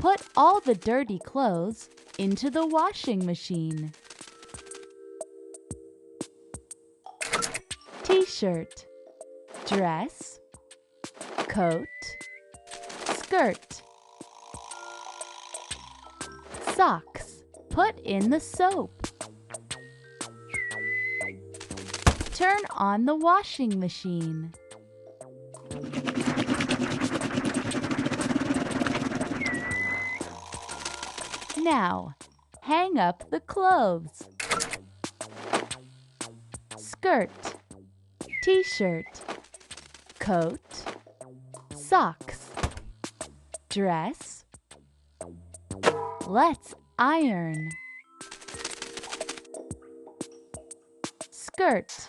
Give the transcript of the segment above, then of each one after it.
Put all the dirty clothes into the washing machine. T-shirt, dress, coat, skirt. Socks, put in the soap. Turn on the washing machine. Now, hang up the clothes. Skirt, t-shirt, coat, socks, dress. Let's iron. Skirt.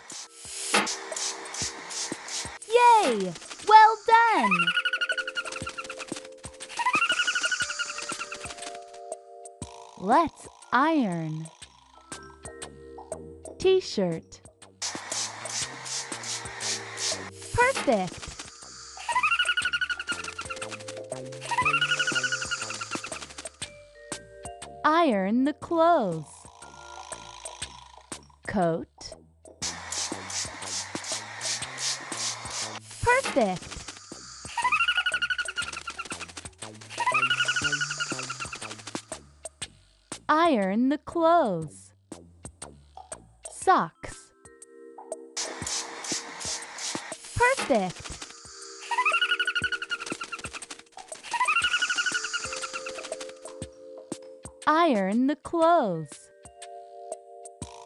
Yay! Well done! Let's iron. T-shirt. Perfect! Iron the clothes. Coat. Perfect! Iron the clothes. Socks. Perfect! Iron the clothes.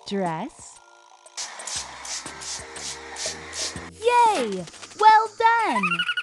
Dress. Yay! Well done!